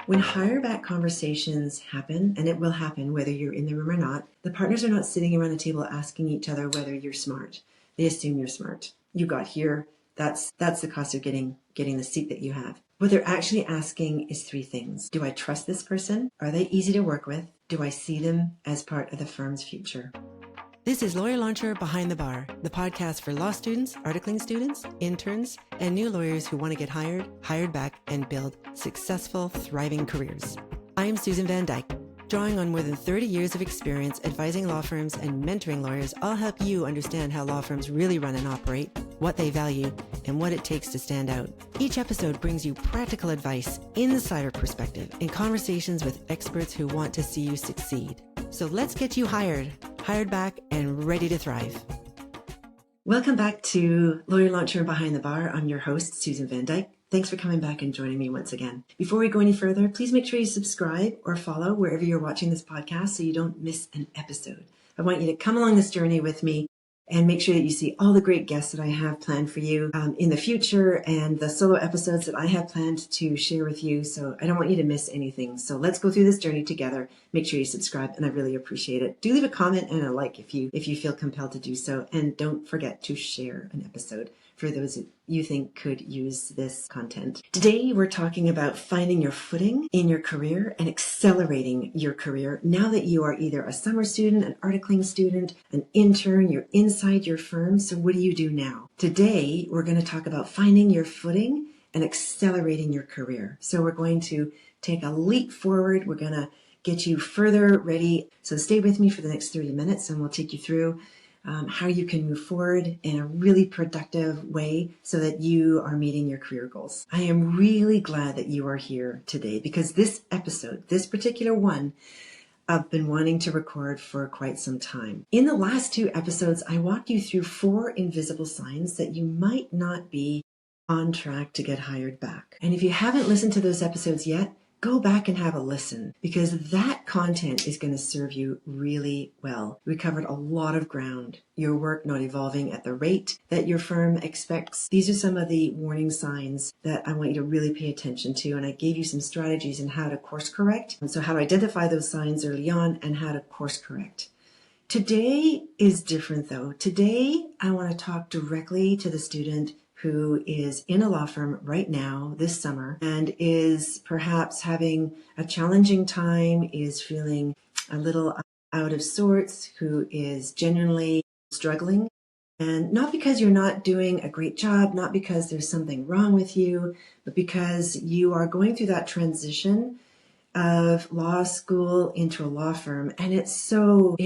When higher back conversations happen, and it will happen whether you're in the room or not, the partners are not sitting around a table asking each other whether you're smart. They assume you're smart. You got here. That's the cost of getting the seat that you have. What they're actually asking is three things. Do I trust this person? Are they easy to work with? Do I see them as part of the firm's future? This is Lawyer Launcher Behind the Bar, the podcast for law students, articling students, interns, and new lawyers who want to get hired back, and build successful, thriving careers. I am Susan Van Dyke. Drawing on more than 30 years of experience advising law firms and mentoring lawyers, I'll help you understand how law firms really run and operate, what they value, and what it takes to stand out. Each episode brings you practical advice, insider perspective, and conversations with experts who want to see you succeed. So let's get you hired back, and ready to thrive. Welcome back to Lawyer Launcher Behind the Bar. I'm your host, Susan Van Dyke. Thanks for coming back and joining me once again. Before we go any further, please make sure you subscribe or follow wherever you're watching this podcast so you don't miss an episode. I want you to come along this journey with me and make sure that you see all the great guests that I have planned for you in the future and the solo episodes that I have planned to share with you. So I don't want you to miss anything. So let's go through this journey together. Make sure you subscribe, and I really appreciate it. Do leave a comment and a like if you feel compelled to do so. And don't forget to share an episode for those that you think could use this content. Today, we're talking about finding your footing in your career and accelerating your career now that you are either a summer student, an articling student, an intern, you're inside your firm. So what do you do now? Today, we're going to talk about finding your footing and accelerating your career. So we're going to take a leap forward. We're going to get you further ready. So stay with me for the next 30 minutes and we'll take you through how you can move forward in a really productive way so that you are meeting your career goals. I am really glad that you are here today because this episode, this particular one, I've been wanting to record for quite some time. In the last two episodes, I walked you through 4 invisible signs that you might not be on track to get hired back. And if you haven't listened to those episodes yet, go back and have a listen because that content is going to serve you really well. We covered a lot of ground. Your work not evolving at the rate that your firm expects. These are some of the warning signs that I want you to really pay attention to. And I gave you some strategies on how to course correct. And so how to identify those signs early on and how to course correct. Today is different though. Today, I want to talk directly to the student who is in a law firm right now this summer and is perhaps having a challenging time, is feeling a little out of sorts, who is genuinely struggling. And not because you're not doing a great job, not because there's something wrong with you, but because you are going through that transition of law school into a law firm. And it's so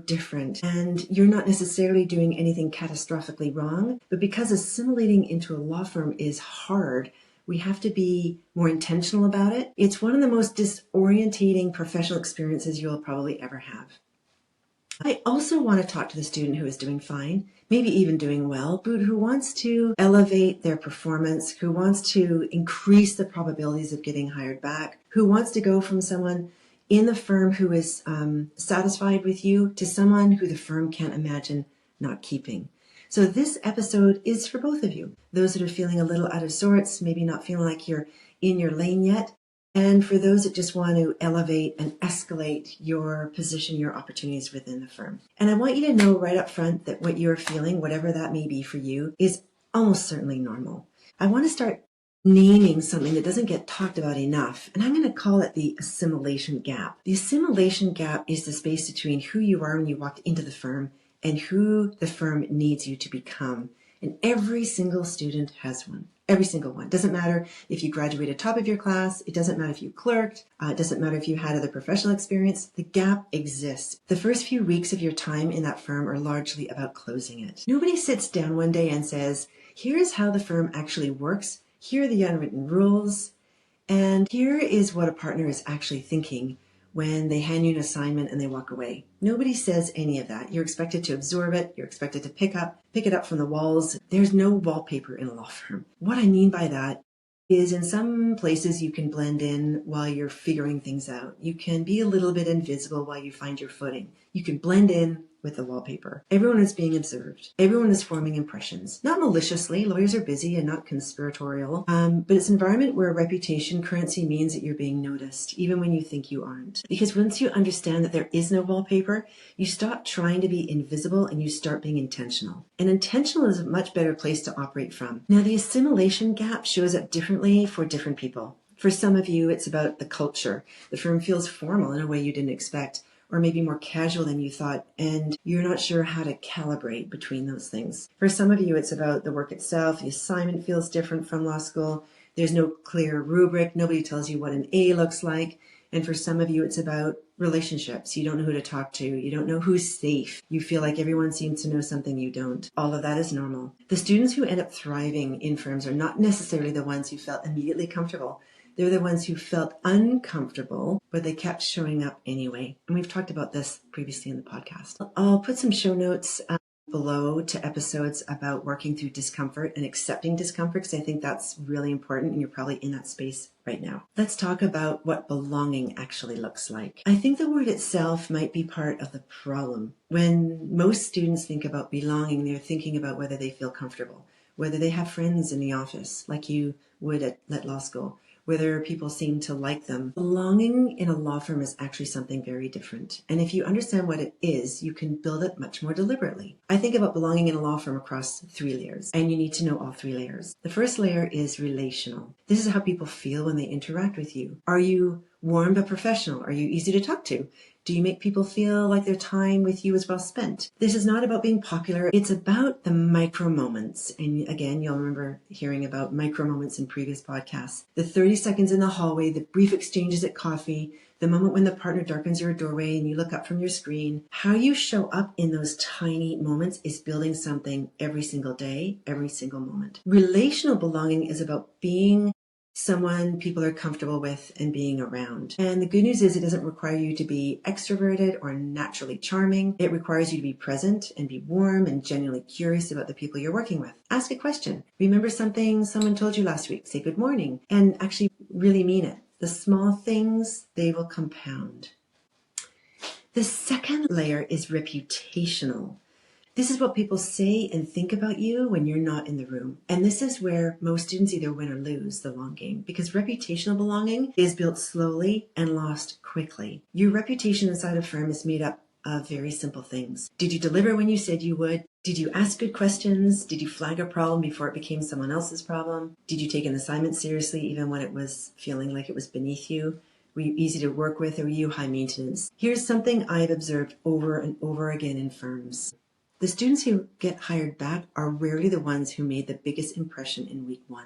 different. And you're not necessarily doing anything catastrophically wrong, but because assimilating into a law firm is hard, we have to be more intentional about it. It's one of the most disorientating professional experiences you'll probably ever have. I also want to talk to the student who is doing fine, maybe even doing well, but who wants to elevate their performance, who wants to increase the probabilities of getting hired back, who wants to go from someone in the firm who is satisfied with you to someone who the firm can't imagine not keeping. So this episode is for both of you. Those that are feeling a little out of sorts, maybe not feeling like you're in your lane yet, and for those that just want to elevate and escalate your position, your opportunities within the firm. And I want you to know right up front that what you're feeling, whatever that may be for you, is almost certainly normal. I want to start naming something that doesn't get talked about enough, and I'm going to call it the assimilation gap. The assimilation gap is the space between who you are when you walked into the firm and who the firm needs you to become. And every single student has one. Every single one. Doesn't matter if you graduated top of your class. It doesn't matter if you clerked. It doesn't matter if you had other professional experience. The gap exists. The first few weeks of your time in that firm are largely about closing it. Nobody sits down one day and says, here's how the firm actually works. Here are the unwritten rules. And here is what a partner is actually thinking when they hand you an assignment and they walk away. Nobody says any of that. You're expected to absorb it. You're expected to pick it up from the walls. There's no wallpaper in a law firm. What I mean by that is in some places you can blend in while you're figuring things out. You can be a little bit invisible while you find your footing. You can blend in with the wallpaper. Everyone is being observed. Everyone is forming impressions. Not maliciously. Lawyers are busy and not conspiratorial. But it's an environment where reputation currency means that you're being noticed, even when you think you aren't. Because once you understand that there is no wallpaper, you stop trying to be invisible and you start being intentional. And intentional is a much better place to operate from. Now, the assimilation gap shows up differently for different people. For some of you, it's about the culture. The firm feels formal in a way you didn't expect, or maybe more casual than you thought, and you're not sure how to calibrate between those things. For some of you, it's about the work itself. The assignment feels different from law school. There's no clear rubric. Nobody tells you what an A looks like. And for some of you, it's about relationships. You don't know who to talk to. You don't know who's safe. You feel like everyone seems to know something you don't. All of that is normal. The students who end up thriving in firms are not necessarily the ones who felt immediately comfortable. They're the ones who felt uncomfortable, but they kept showing up anyway. And we've talked about this previously in the podcast. I'll put some show notes below to episodes about working through discomfort and accepting discomfort, because I think that's really important and you're probably in that space right now. Let's talk about what belonging actually looks like. I think the word itself might be part of the problem. When most students think about belonging, they're thinking about whether they feel comfortable, whether they have friends in the office like you would at law school, whether people seem to like them. Belonging in a law firm is actually something very different. And if you understand what it is, you can build it much more deliberately. I think about belonging in a law firm across 3 layers, and you need to know all 3 layers. The first layer is relational. This is how people feel when they interact with you. Are you warm but professional? Are you easy to talk to? Do you make people feel like their time with you is well spent? This is not about being popular. It's about the micro moments. And again, you'll remember hearing about micro moments in previous podcasts. The 30 seconds in the hallway, the brief exchanges at coffee, the moment when the partner darkens your doorway and you look up from your screen. How you show up in those tiny moments is building something every single day, every single moment. Relational belonging is about being someone people are comfortable with and being around. And the good news is it doesn't require you to be extroverted or naturally charming. It requires you to be present and be warm and genuinely curious about the people you're working with. Ask a question. Remember something someone told you last week. Say good morning and actually really mean it. The small things, they will compound. The second layer is reputational. This is what people say and think about you when you're not in the room. And this is where most students either win or lose the long game, because reputational belonging is built slowly and lost quickly. Your reputation inside a firm is made up of very simple things. Did you deliver when you said you would? Did you ask good questions? Did you flag a problem before it became someone else's problem? Did you take an assignment seriously even when it was feeling like it was beneath you? Were you easy to work with, or were you high maintenance? Here's something I've observed over and over again in firms. The students who get hired back are rarely the ones who made the biggest impression in week 1.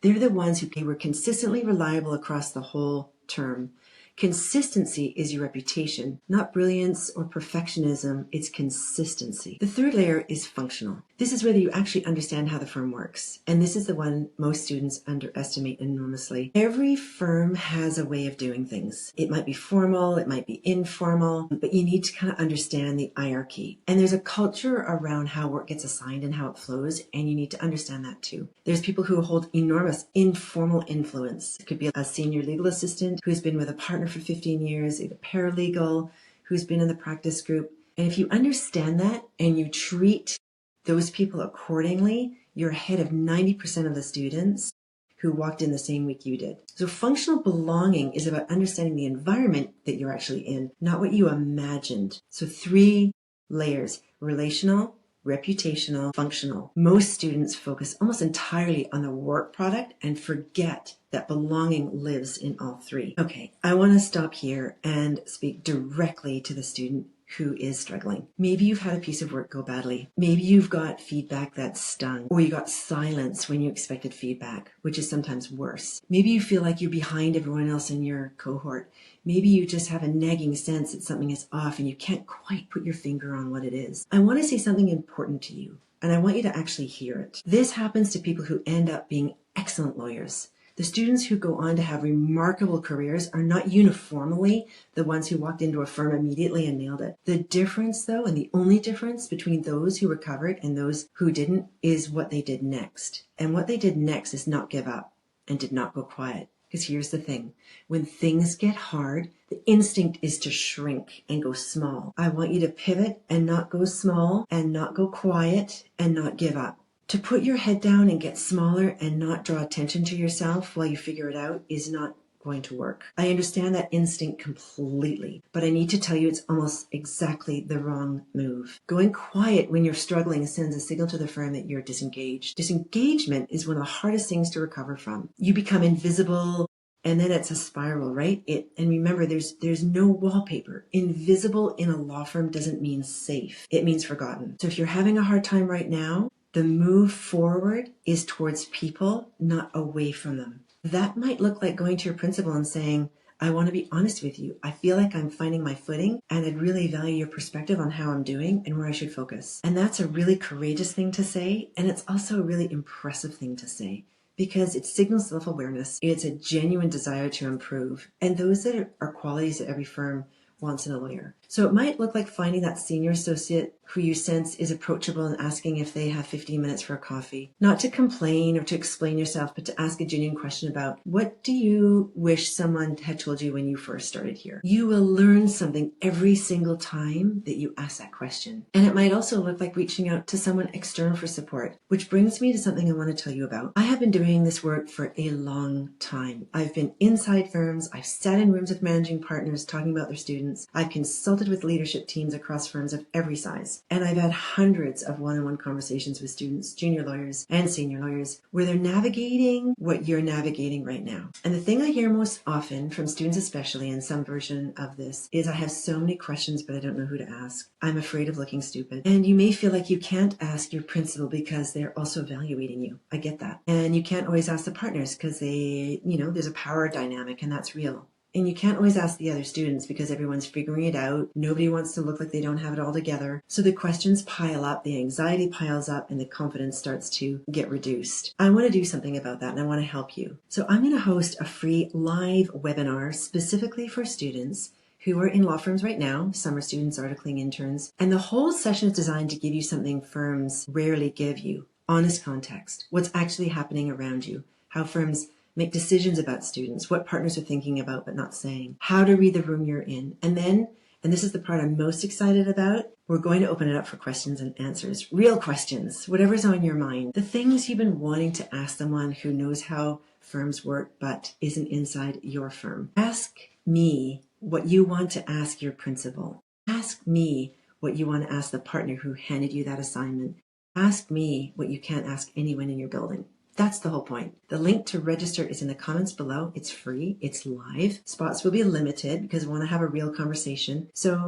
They're the ones who were consistently reliable across the whole term. Consistency is your reputation, not brilliance or perfectionism. It's consistency. The third layer is functional. This is whether you actually understand how the firm works. And this is the one most students underestimate enormously. Every firm has a way of doing things. It might be formal, it might be informal, but you need to kind of understand the hierarchy. And there's a culture around how work gets assigned and how it flows, and you need to understand that too. There's people who hold enormous informal influence. It could be a senior legal assistant who's been with a partner for 15 years, a paralegal who's been in the practice group. And if you understand that and you treat those people accordingly, you're ahead of 90% of the students who walked in the same week you did. So functional belonging is about understanding the environment that you're actually in, not what you imagined. So 3 layers: relational, reputational, functional. Most students focus almost entirely on the work product and forget that belonging lives in all 3. Okay, I want to stop here and speak directly to the student who is struggling. Maybe you've had a piece of work go badly. Maybe you've got feedback that stung, or you got silence when you expected feedback, which is sometimes worse. Maybe you feel like you're behind everyone else in your cohort. Maybe you just have a nagging sense that something is off and you can't quite put your finger on what it is. I want to say something important to you, and I want you to actually hear it. This happens to people who end up being excellent lawyers. The students who go on to have remarkable careers are not uniformly the ones who walked into a firm immediately and nailed it. The difference, though, and the only difference between those who recovered and those who didn't, is what they did next. And what they did next is not give up and did not go quiet. Because here's the thing. When things get hard, the instinct is to shrink and go small. I want you to pivot and not go small and not go quiet and not give up. To put your head down and get smaller and not draw attention to yourself while you figure it out is not going to work. I understand that instinct completely, but I need to tell you it's almost exactly the wrong move. Going quiet when you're struggling sends a signal to the firm that you're disengaged. Disengagement is one of the hardest things to recover from. You become invisible, and then it's a spiral, right? And remember, there's no wallpaper. Invisible in a law firm doesn't mean safe. It means forgotten. So if you're having a hard time right now, the move forward is towards people, not away from them. That might look like going to your principal and saying, I want to be honest with you. I feel like I'm finding my footing, and I'd really value your perspective on how I'm doing and where I should focus. And that's a really courageous thing to say, and it's also a really impressive thing to say, because it signals self-awareness. It's a genuine desire to improve, and those that are qualities that every firm wants in a lawyer. So it might look like finding that senior associate who you sense is approachable and asking if they have 15 minutes for a coffee. Not to complain or to explain yourself, but to ask a genuine question about, what do you wish someone had told you when you first started here? You will learn something every single time that you ask that question. And it might also look like reaching out to someone external for support, which brings me to something I want to tell you about. I have been doing this work for a long time. I've been inside firms. I've sat in rooms with managing partners talking about their students. I've consulted with leadership teams across firms of every size. And I've had hundreds of one-on-one conversations with students, junior lawyers and senior lawyers, where they're navigating what you're navigating right now. And the thing I hear most often from students, especially in some version of this, is I have so many questions, but I don't know who to ask. I'm afraid of looking stupid. And you may feel like you can't ask your principal because they're also evaluating you. I get that. And you can't always ask the partners because there's a power dynamic, and that's real. And you can't always ask the other students because everyone's figuring it out. Nobody wants to look like they don't have it all together. So the questions pile up, the anxiety piles up, and the confidence starts to get reduced. I want to do something about that, and I want to help you. So I'm going to host a free live webinar specifically for students who are in law firms right now, summer students, articling interns. And the whole session is designed to give you something firms rarely give you: honest context, what's actually happening around you, how firms make decisions about students, what partners are thinking about but not saying, how to read the room you're in. And then, and this is the part I'm most excited about, we're going to open it up for questions and answers. Real questions, whatever's on your mind. The things you've been wanting to ask someone who knows how firms work but isn't inside your firm. Ask me what you want to ask your principal. Ask me what you want to ask the partner who handed you that assignment. Ask me what you can't ask anyone in your building. That's the whole point. The link to register is in the comments below. It's free. It's live. Spots will be limited because we want to have a real conversation. So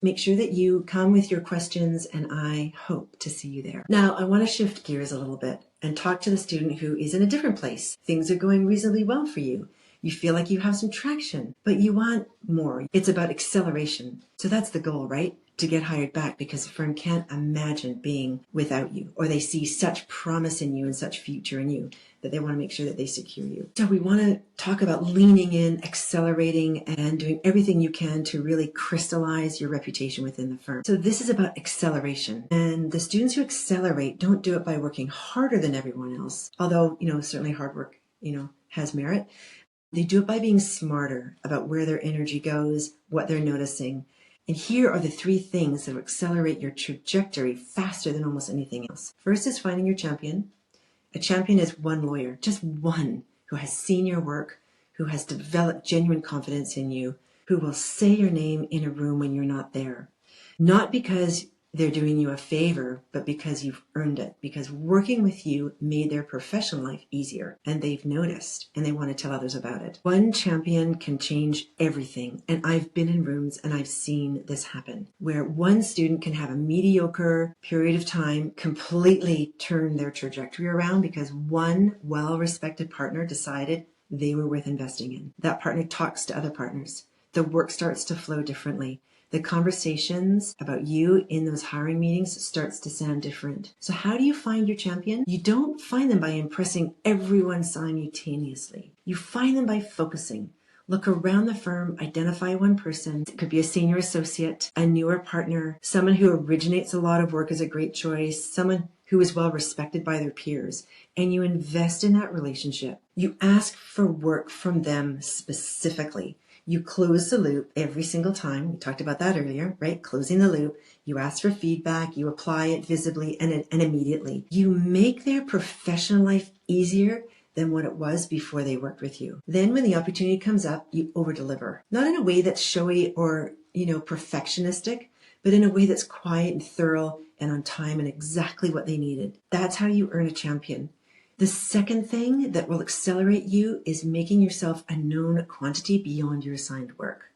make sure that you come with your questions, and I hope to see you there. Now, I want to shift gears a little bit and talk to the student who is in a different place. Things are going reasonably well for you. You feel like you have some traction, but you want more. It's about acceleration. So that's the goal, right? To get hired back, because the firm can't imagine being without you, or they see such promise in you and such future in you that they want to make sure that they secure you. So we want to talk about leaning in, accelerating, and doing everything you can to really crystallize your reputation within the firm. So this is about acceleration. And the students who accelerate don't do it by working harder than everyone else, although, certainly hard work, has merit. They do it by being smarter about where their energy goes, what they're noticing. And here are the three things that will accelerate your trajectory faster than almost anything else. First is finding your champion. A champion is one lawyer, just one, who has seen your work, who has developed genuine confidence in you, who will say your name in a room when you're not there. Not because they're doing you a favor, but because you've earned it, because working with you made their professional life easier, and they've noticed, and they want to tell others about it. One champion can change everything, and I've been in rooms and I've seen this happen, where one student can have a mediocre period of time completely turn their trajectory around because one well-respected partner decided they were worth investing in. That partner talks to other partners. The work starts to flow differently. The conversations about you in those hiring meetings starts to sound different. So how do you find your champion? You don't find them by impressing everyone simultaneously. You find them by focusing. Look around the firm, identify one person. It could be a senior associate, a newer partner, someone who originates a lot of work is a great choice, someone who is well respected by their peers, and you invest in that relationship. You ask for work from them specifically. You close the loop every single time. We talked about that earlier, right? Closing the loop. You ask for feedback. You apply it visibly and immediately. You make their professional life easier than what it was before they worked with you. Then when the opportunity comes up, you over-deliver. Not in a way that's showy or, perfectionistic, but in a way that's quiet and thorough and on time and exactly what they needed. That's how you earn a champion. The second thing that will accelerate you is making yourself a known quantity beyond your assigned work.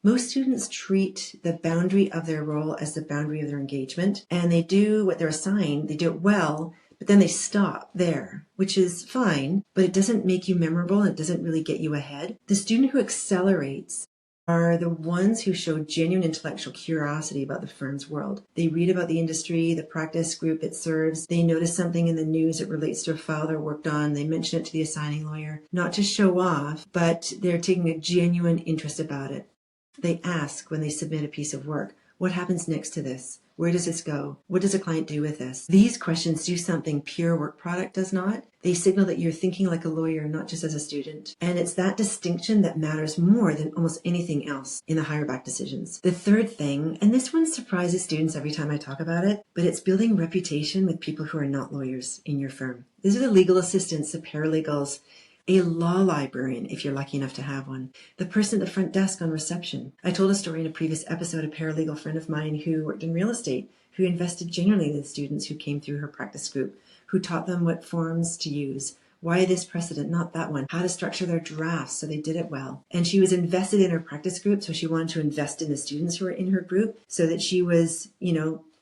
Most students treat the boundary of their role as the boundary of their engagement, and they do what they're assigned, they do it well, but then they stop there, which is fine, but it doesn't make you memorable. It doesn't really get you ahead. The student who accelerates are the ones who show genuine intellectual curiosity about the firm's world. They read about the industry, the practice group it serves. They notice something in the news that relates to a file they're worked on. They mention it to the assigning lawyer, not to show off, but they're taking a genuine interest about it. They ask when they submit a piece of work, what happens next to this? Where does this go? What does a client do with this? These questions do something pure work product does not. They signal that you're thinking like a lawyer, not just as a student. And it's that distinction that matters more than almost anything else in the higher back decisions. The third thing, and this one surprises students every time I talk about it, but it's building reputation with people who are not lawyers in your firm. These are the legal assistants, the paralegals, a law librarian, if you're lucky enough to have one, the person at the front desk on reception. I told a story in a previous episode, a paralegal friend of mine who worked in real estate, who invested genuinely in the students who came through her practice group, who taught them what forms to use, why this precedent, not that one, how to structure their drafts so they did it well. And she was invested in her practice group, so she wanted to invest in the students who were in her group so that she was,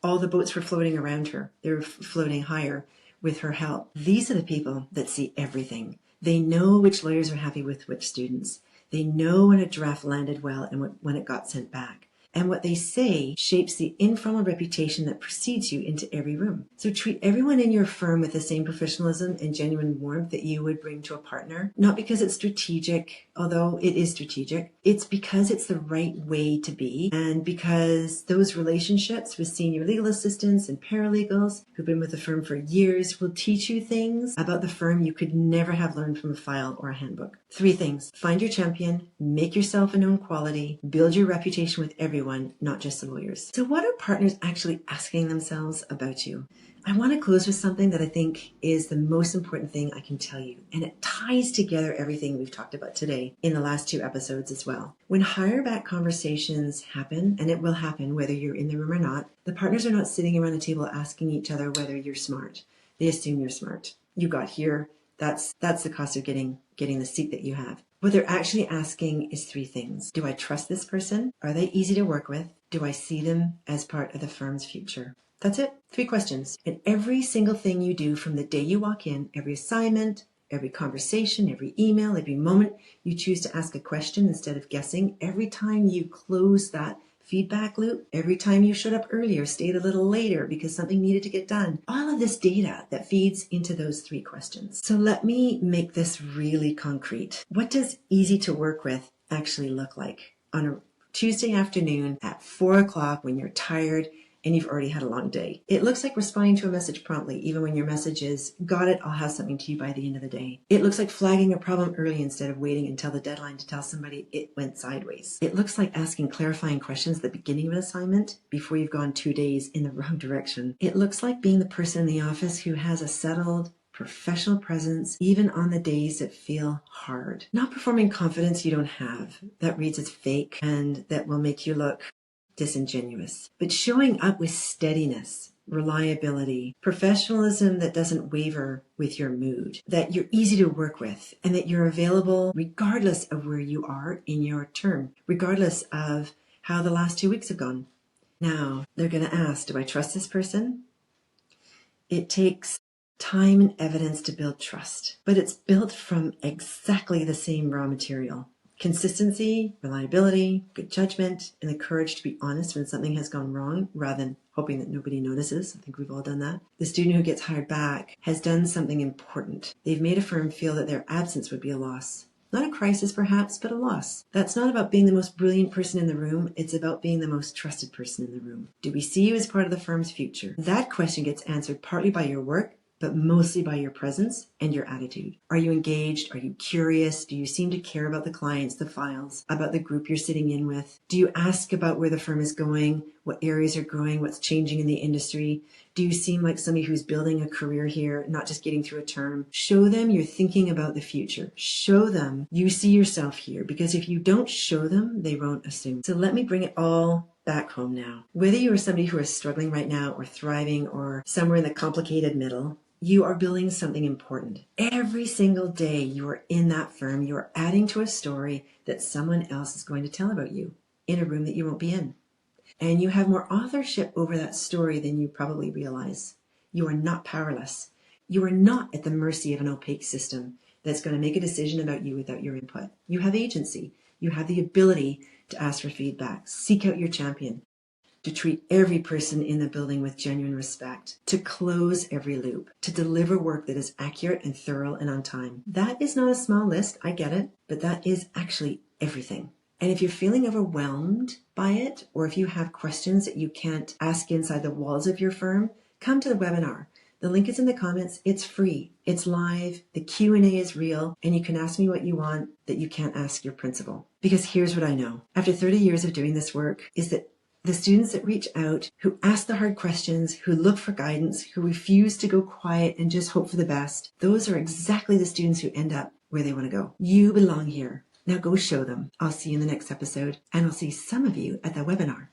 all the boats were floating around her. They were floating higher with her help. These are the people that see everything. They know which lawyers are happy with which students. They know when a draft landed well and when it got sent back. And what they say shapes the informal reputation that precedes you into every room. So treat everyone in your firm with the same professionalism and genuine warmth that you would bring to a partner. Not because it's strategic, although it is strategic. It's because it's the right way to be. And because those relationships with senior legal assistants and paralegals who've been with the firm for years will teach you things about the firm you could never have learned from a file or a handbook. 3 things. Find your champion, make yourself a known quality, build your reputation with everyone, not just the lawyers. So what are partners actually asking themselves about you? I want to close with something that I think is the most important thing I can tell you, and it ties together everything we've talked about today in the last 2 episodes as well. When higher back conversations happen, and it will happen whether you're in the room or not, the partners are not sitting around the table asking each other whether you're smart. They assume you're smart. You got here. That's the cost of getting the seat that you have. What they're actually asking is 3 things. Do I trust this person? Are they easy to work with? Do I see them as part of the firm's future? That's it. 3 questions. And every single thing you do from the day you walk in, every assignment, every conversation, every email, every moment you choose to ask a question instead of guessing, every time you close that feedback loop, every time you showed up earlier, stayed a little later because something needed to get done, all of this data that feeds into those 3 questions. So let me make this really concrete. What does easy to work with actually look like on a Tuesday afternoon at 4 o'clock when you're tired and you've already had a long day? It looks like responding to a message promptly, even when your message is, got it, I'll have something to you by the end of the day. It looks like flagging a problem early instead of waiting until the deadline to tell somebody it went sideways. It looks like asking clarifying questions at the beginning of an assignment before you've gone 2 days in the wrong direction. It looks like being the person in the office who has a settled, professional presence, even on the days that feel hard. Not performing confidence you don't have, that reads as fake and that will make you look disingenuous, but showing up with steadiness, reliability, professionalism that doesn't waver with your mood, that you're easy to work with, and that you're available regardless of where you are in your term, regardless of how the last 2 weeks have gone. Now, they're going to ask, do I trust this person? It takes time and evidence to build trust, but it's built from exactly the same raw material. Consistency, reliability, good judgment, and the courage to be honest when something has gone wrong rather than hoping that nobody notices. I think we've all done that. The student who gets hired back has done something important. They've made a firm feel that their absence would be a loss. Not a crisis perhaps, but a loss. That's not about being the most brilliant person in the room. It's about being the most trusted person in the room. Do we see you as part of the firm's future? That question gets answered partly by your work, but mostly by your presence and your attitude. Are you engaged? Are you curious? Do you seem to care about the clients, the files, about the group you're sitting in with? Do you ask about where the firm is going, what areas are growing, what's changing in the industry? Do you seem like somebody who's building a career here, not just getting through a term? Show them you're thinking about the future. Show them you see yourself here, because if you don't show them, they won't assume. So let me bring it all back home now. Whether you are somebody who is struggling right now or thriving or somewhere in the complicated middle, you are building something important. Every single day you are in that firm, you are adding to a story that someone else is going to tell about you in a room that you won't be in. And you have more authorship over that story than you probably realize. You are not powerless. You are not at the mercy of an opaque system that's going to make a decision about you without your input. You have agency. You have the ability to ask for feedback, seek out your champion, to treat every person in the building with genuine respect, to close every loop, to deliver work that is accurate and thorough and on time. That is not a small list, I get it, but that is actually everything. And if you're feeling overwhelmed by it, or if you have questions that you can't ask inside the walls of your firm, come to the webinar. The link is in the comments. It's free. It's live. The Q&A is real. And you can ask me what you want that you can't ask your principal. Because here's what I know. After 30 years of doing this work is that the students that reach out, who ask the hard questions, who look for guidance, who refuse to go quiet and just hope for the best, those are exactly the students who end up where they want to go. You belong here. Now go show them. I'll see you in the next episode, and I'll see some of you at the webinar.